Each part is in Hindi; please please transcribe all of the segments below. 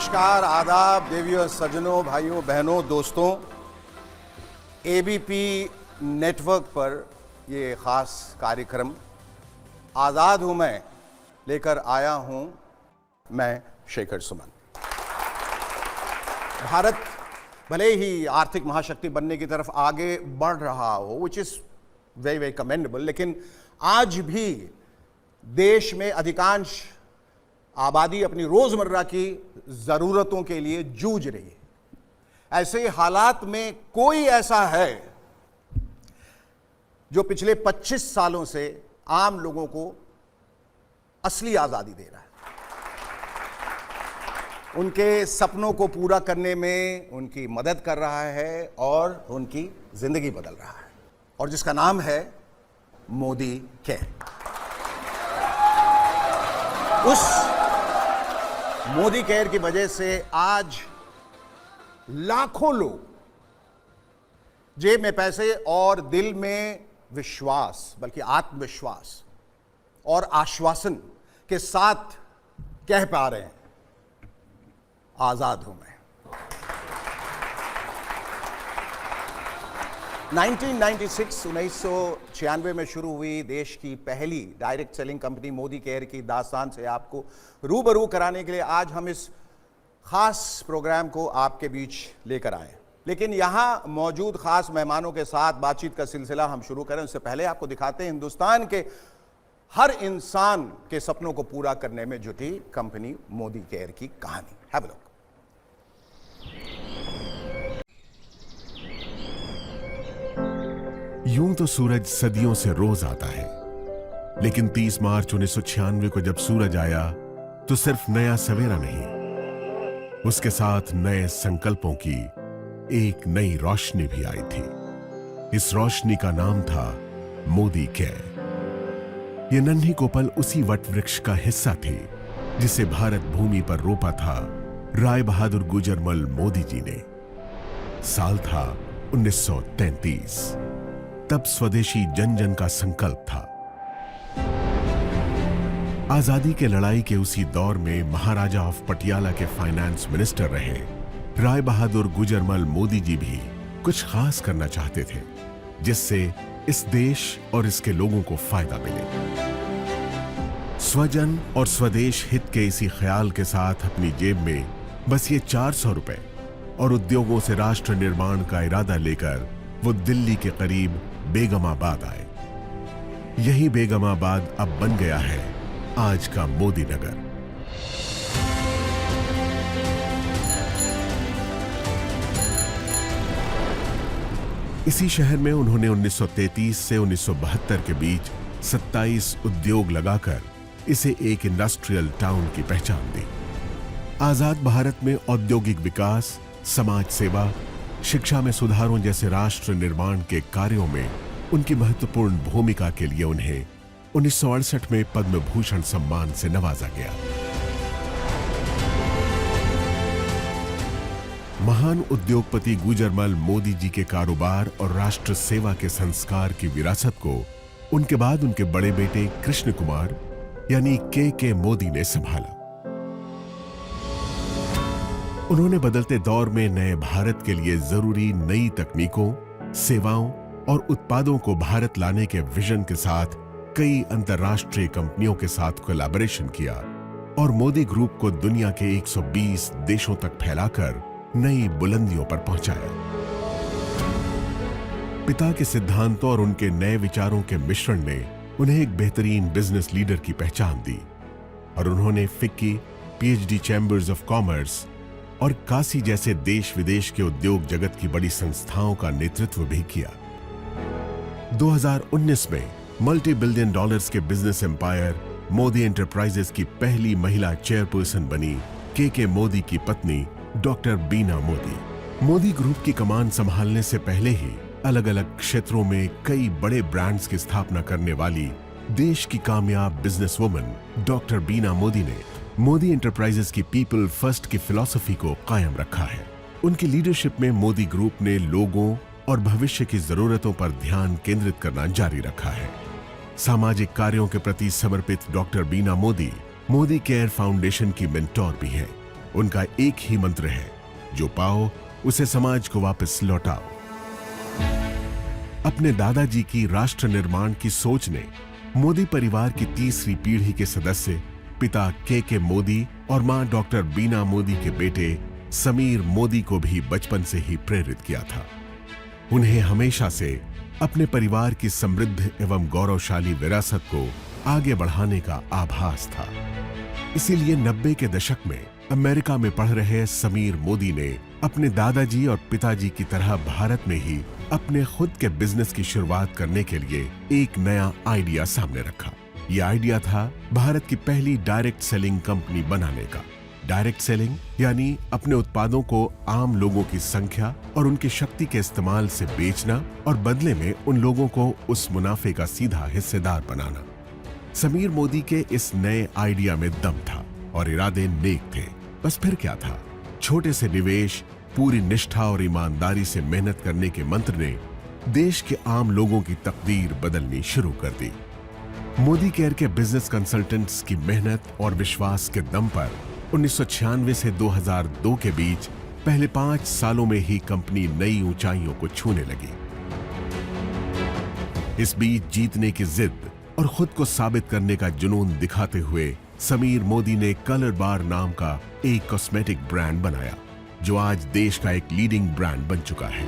नमस्कार, आदाब, देवियों, सज्जनों, भाइयों, बहनों, दोस्तों। एबीपी नेटवर्क पर ये ख़ास कार्यक्रम आज़ाद हूँ मैं लेकर आया हूँ मैं शेखर सुमन। भारत भले ही आर्थिक महाशक्ति बनने की तरफ आगे बढ़ रहा हो, which is very very commendable, लेकिन आज भी देश में अधिकांश आबादी अपनी रोजमर्रा की जरूरतों के लिए जूझ रही है। ऐसे हालात में कोई ऐसा है जो पिछले 25 सालों से आम लोगों को असली आजादी दे रहा है, उनके सपनों को पूरा करने में उनकी मदद कर रहा है और उनकी जिंदगी बदल रहा है, और जिसका नाम है मोदी केयर। उस मोदी केयर की वजह से आज लाखों लोग जेब में पैसे और दिल में विश्वास, बल्कि आत्मविश्वास और आश्वासन के साथ कह पा रहे हैं, आजाद हूं मैं। 1996 में शुरू हुई देश की पहली direct selling company Modi care की दास्तान से आपको रूबरू कराने के लिए आज हम इस खास प्रोग्राम को आपके बीच लेकर आए। लेकिन यहाँ मौजूद खास मेहमानों के साथ बातचीत का सिलसिला हम शुरू करें उससे पहले आपको दिखाते हैं हिंदुस्तान के हर इंसान के सपनों को पूरा करने में जुटी कंपनी मोदी केयर की कहानी। Have a look. यूं तो सूरज सदियों से रोज आता है, लेकिन 30 मार्च 1996 को जब सूरज आया तो सिर्फ नया सवेरा नहीं, उसके साथ नए संकल्पों की एक नई रोशनी भी आई थी। इस रोशनी का नाम था मोदी केयर। यह नन्ही कोपल उसी वट वृक्ष का हिस्सा थी जिसे भारत भूमि पर रोपा था राय बहादुर गुजरमल मोदी जी ने। साल था 1933। तब स्वदेशी जन जन का संकल्प था। आजादी के लड़ाई के उसी दौर में महाराजा ऑफ पटियाला के फाइनेंस मिनिस्टर रहे राय बहादुर गुजरमल मोदी जी भी कुछ खास करना चाहते थे जिससे इस देश और इसके लोगों को फायदा मिले। स्वजन और स्वदेश हित के इसी ख्याल के साथ अपनी जेब में बस ये 400 रुपए और उद्योगों से राष्ट्र निर्माण का इरादा लेकर वो दिल्ली के करीब बेगमाबाद आए। यही बेगमाबाद अब बन गया है आज का मोदी नगर। इसी शहर में उन्होंने 1933 से 1972 के बीच 27 उद्योग लगाकर इसे एक इंडस्ट्रियल टाउन की पहचान दी। आजाद भारत में औद्योगिक विकास, समाज सेवा, शिक्षा में सुधारों जैसे राष्ट्र निर्माण के कार्यों में उनकी महत्वपूर्ण भूमिका के लिए उन्हें 1968 में पद्म भूषण सम्मान से नवाजा गया। महान उद्योगपति गुजरमल मोदी जी के कारोबार और राष्ट्र सेवा के संस्कार की विरासत को उनके बाद उनके बड़े बेटे कृष्ण कुमार यानी के मोदी ने संभाला। उन्होंने बदलते दौर में नए भारत के लिए जरूरी नई तकनीकों, सेवाओं और उत्पादों को भारत लाने के विजन के साथ कई अंतर्राष्ट्रीय कंपनियों के साथ कोलैबोरेशन किया और मोदी ग्रुप को दुनिया के 120 देशों तक फैलाकर नई बुलंदियों पर पहुंचाया। पिता के सिद्धांतों और उनके नए विचारों के मिश्रण ने उन्हें एक बेहतरीन बिजनेस लीडर की पहचान दी और उन्होंने FICCI, PhD chambers of commerce और काशी जैसे देश विदेश के उद्योग जगत की बड़ी संस्थाओं का नेतृत्व भी किया। 2019 में मल्टी बिलियन डॉलर्स के बिजनेस एम्पायर मोदी एंटरप्राइजेस की पहली महिला चेयरपर्सन बनी के मोदी की पत्नी डॉक्टर बीना मोदी। मोदी ग्रुप की कमान संभालने से पहले ही अलग अलग क्षेत्रों में कई बड़े ब्रांड्स की स्थापना करने वाली देश की कामयाब बिजनेसवुमन डॉक्टर बीना मोदी ने मोदी एंटरप्राइजेस की पीपल फर्स्ट की फिलॉसफी को कायम रखा है। उनकी लीडरशिप में मोदी ग्रुप ने लोगों और भविष्य की जरूरतों पर ध्यान केंद्रित करना जारी रखा है। सामाजिक कार्यों के प्रति समर्पित डॉक्टर बीना मोदी मोदी केयर फाउंडेशन की मेंटोर भी हैं। उनका एक ही मंत्र है, जो पाओ उसे समाज को वापस लौटाओ। अपने दादाजी की राष्ट्र निर्माण की सोच ने मोदी परिवार की तीसरी पीढ़ी के सदस्य पिता के मोदी और मां डॉक्टर बीना मोदी के बेटे समीर मोदी को भी बचपन से ही प्रेरित किया था। उन्हें हमेशा से अपने परिवार की समृद्ध एवं गौरवशाली विरासत को आगे बढ़ाने का आभास था। इसीलिए 90 के दशक में अमेरिका में पढ़ रहे समीर मोदी ने अपने दादाजी और पिताजी की तरह भारत में ही अपने खुद के बिजनेस की शुरुआत करने के लिए एक नया आइडिया सामने रखा। यह आइडिया था भारत की पहली डायरेक्ट सेलिंग कंपनी बनाने का। डायरेक्ट सेलिंग यानी अपने उत्पादों को आम लोगों की संख्या और उनकी शक्ति के इस्तेमाल से बेचना और बदले में उन लोगों को उस मुनाफे का सीधा हिस्सेदार बनाना। समीर मोदी के इस नए आइडिया में दम था और इरादे नेक थे। बस फिर क्या था, छोटे से निवेश, पूरी निष्ठा और ईमानदारी से मेहनत करने के मंत्र ने देश के आम लोगों की तकदीर बदलनी शुरू कर दी। मोदी केयर के बिजनेस कंसल्टेंट्स की मेहनत और विश्वास के दम पर 1996 से 2002 के बीच पहले 5 सालों में ही कंपनी नई ऊंचाइयों को छूने लगी। इस बीच जीतने की जिद और खुद को साबित करने का जुनून दिखाते हुए समीर मोदी ने कलर बार नाम का एक कॉस्मेटिक ब्रांड बनाया, जो आज देश का एक लीडिंग ब्रांड बन चुका है।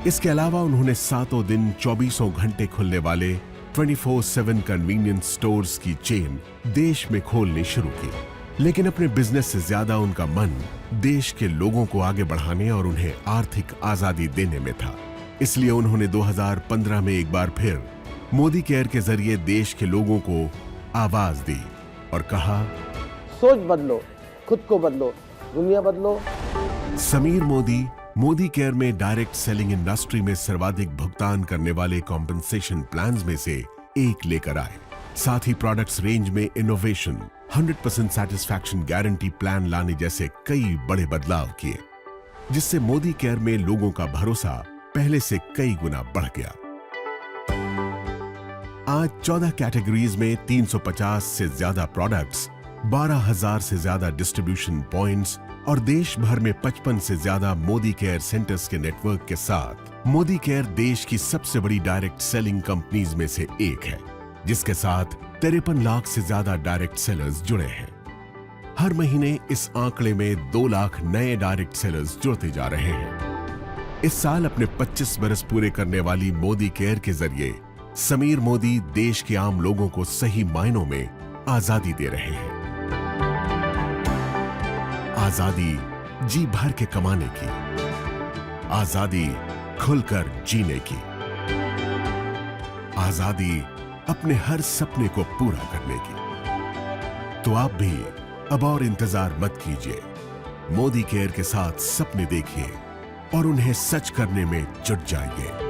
इसके अलावा उन्होंने सातों दिन 24 घंटे खुलने वाले 24/7 कन्वीनियंस स्टोर्स की चेन देश में खोलनी शुरू की। लेकिन अपने बिजनेस से ज्यादा उनका मन देश के लोगों को आगे बढ़ाने और उन्हें आर्थिक आजादी देने में था। इसलिए उन्होंने 2015 में एक बार फिर मोदी केयर के जरिए देश के लोगों को आवाज दी और कहा, सोच बदलो, खुद को बदलो, दुनिया बदलो। समीर मोदी मोदी केयर में डायरेक्ट सेलिंग इंडस्ट्री में सर्वाधिक भुगतान करने वाले कॉम्पेंसेशन प्लान्स में से एक लेकर आए। साथ ही प्रोडक्ट्स रेंज में इनोवेशन, 100% सैटिस्फैक्शन गारंटी प्लान लाने जैसे कई बड़े बदलाव किए, जिससे मोदी केयर में लोगों का भरोसा पहले से कई गुना बढ़ गया। आज 14 कैटेगरीज में 350 से ज्यादा प्रोडक्ट्स, 12,000 से ज्यादा डिस्ट्रीब्यूशन पॉइंट्स और देश भर में 55 से ज्यादा मोदी केयर सेंटर्स के नेटवर्क के साथ मोदी केयर देश की सबसे बड़ी डायरेक्ट सेलिंग कंपनीज में से एक है, जिसके साथ 53 लाख से ज्यादा डायरेक्ट सेलर्स जुड़े हैं। हर महीने इस आंकड़े में 2 लाख नए डायरेक्ट सेलर्स जुड़ते जा रहे हैं। इस साल अपने 25 बरस पूरे करने वाली मोदी केयर के जरिए समीर मोदी देश के आम लोगों को सही मायनों में आजादी दे रहे हैं। आजादी जी भर के कमाने की, आजादी खुलकर जीने की, आजादी अपने हर सपने को पूरा करने की। तो आप भी अब और इंतजार मत कीजिए, मोदी केयर के साथ सपने देखिए और उन्हें सच करने में जुट जाइए।